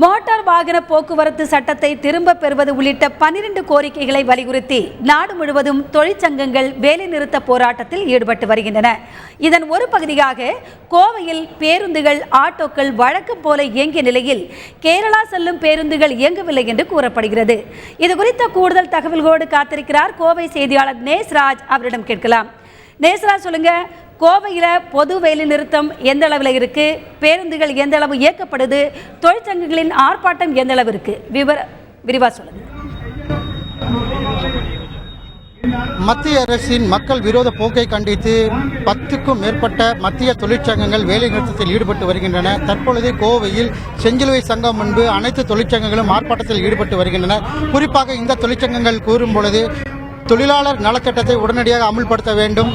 Motor வாகன போக்குவரத்து சட்டத்தை திரும்பப் பெறுவது உள்ளிட்ட 12 கோரிக்கைகளை வலியுறுத்தி நாடு முழுவதும் தொழிற்சங்கங்கள் வேலைநிறுத்த போராட்டத்தில் ஈடுபட்டு வருகின்றன. இதன் ஒரு பகுதியாக கோவையில் பேருந்துகள், ஆட்டோக்கள் வழக்கம் போல இயங்கிய நிலையில் கேரளா செல்லும் பேருந்துகள் இயங்கவில்லை என்று கூறப்படுகிறது. இதுகுறித்த கூடுதல் தகவல்களோடு காத்திருக்கிறார் கோவை செய்தியாளர் நேஸ்ராஜ். அவரிடம் கேட்கலாம். நேஸ்ராஜ், சொல்லுங்க, கோவையில் பொது வேலை நிறுத்தம் எந்த அளவில் இருக்கு, பேருந்துகள் எந்த அளவு இயக்கப்படுது, தொழிற்சங்கங்களின் ஆர்ப்பாட்டம் எந்த அளவு இருக்கு, விரிவா சொல்லுங்க. மத்திய அரசின் மக்கள் விரோத போக்கை கண்டித்து 10க்கும் மேற்பட்ட மத்திய தொழிற்சங்கங்கள் வேலை நிறுத்தத்தில் ஈடுபட்டு வருகின்றன. தற்பொழுது கோவையில் செஞ்சிலுவை சங்கம் முன்பு அனைத்து தொழிற்சங்கங்களும் ஆர்ப்பாட்டத்தில் ஈடுபட்டு வருகின்றன. குறிப்பாக இந்த தொழிற்சங்கங்கள் கூறும் பொழுது தொழிலாளர் நலச்சட்டத்தை உடனடியாக அமுல்படுத்த வேண்டும்,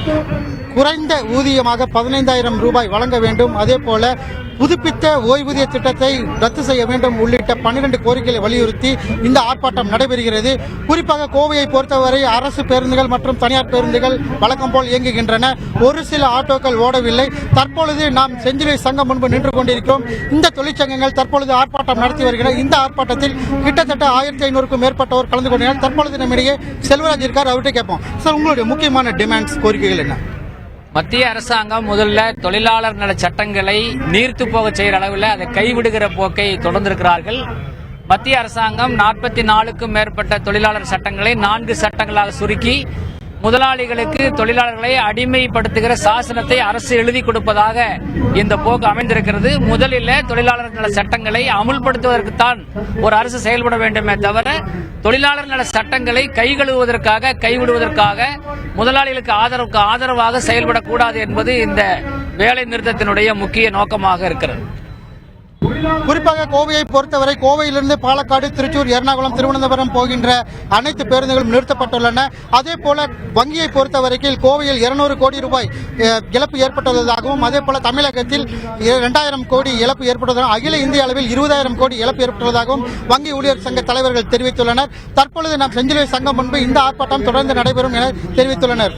குறைந்த ஊதியமாக 15,000 ரூபாய் வழங்க வேண்டும், அதே போல புதுப்பித்த ஓய்வூதிய திட்டத்தை ரத்து செய்ய வேண்டும் உள்ளிட்ட 12 கோரிக்கைகளை வலியுறுத்தி இந்த ஆர்ப்பாட்டம் நடைபெறுகிறது. குறிப்பாக கோவையை பொறுத்தவரை அரசு பேருந்துகள் மற்றும் தனியார் பேருந்துகள் வழக்கம் போல் இயங்குகின்றன. ஒரு சில ஆட்டோக்கள் ஓடவில்லை. தற்பொழுது நாம் செஞ்சிலுவை சங்கம் முன்பு நின்று கொண்டிருக்கிறோம். இந்த தொழிற்சங்கங்கள் தற்பொழுது ஆர்ப்பாட்டம் நடத்தி வருகின்றன. இந்த ஆர்ப்பாட்டத்தில் கிட்டத்தட்ட 1500க்கும் மேற்பட்டோர் கலந்து கொண்டனர். தற்பொழுது நம்மிடையே செல்வராஜ் இருக்கார், அவர்கிட்ட கேட்போம். சார், உங்களுடைய முக்கியமான டிமாண்ட்ஸ், கோரிக்கைகள் என்ன? மத்திய அரசாங்கம் முதல்ல தொழிலாளர் நல சட்டங்களை நீர்த்து போக செய்கிற அளவில் அதை கைவிடுகிற போக்கை தொடர்ந்திருக்கிறார்கள். மத்திய அரசாங்கம் 44க்கும் மேற்பட்ட தொழிலாளர் சட்டங்களை 4 சட்டங்களாக சுருக்கி முதலாளிகளுக்கு தொழிலாளர்களை அடிமைப்படுத்துகிற சாசனத்தை அரசு எழுதி கொடுப்பதாக இந்த போக்கு அமைந்திருக்கிறது. முதலில் தொழிலாளர் நல சட்டங்களை அமுல்படுத்துவதற்குத்தான் ஒரு அரசு செயல்பட வேண்டுமே தவிர தொழிலாளர் நல சட்டங்களை கைவிடுவதற்காக முதலாளிகளுக்கு ஆதரவாக செயல்படக்கூடாது என்பது இந்த வேலை நிறுத்தத்தினுடைய முக்கிய நோக்கமாக இருக்கிறது. குறிப்பாக கோவையை பொறுத்தவரை கோவையிலிருந்து பாலக்காடு, திருச்சூர், எர்ணாகுளம், திருவனந்தபுரம் போகின்ற அனைத்து பேருந்துகளும் நிறுத்தப்பட்டுள்ளன. அதே போல வங்கியை பொறுத்தவரைக்கும் கோவையில் 200 கோடி ரூபாய் இழப்பு ஏற்பட்டுள்ளதாகவும், அதே போல தமிழகத்தில் 2000 கோடி இழப்பு ஏற்பட்டதாகவும், அகில இந்திய அளவில் 20,000 கோடி இழப்பு ஏற்பட்டுள்ளதாகவும் வங்கி ஊழியர் சங்க தலைவர்கள் தெரிவித்துள்ளனர். தற்பொழுது நாம் செஞ்சிலுவை சங்கம் முன்பு இந்த ஆர்ப்பாட்டம் தொடர்ந்து நடைபெறும் என தெரிவித்துள்ளனர்.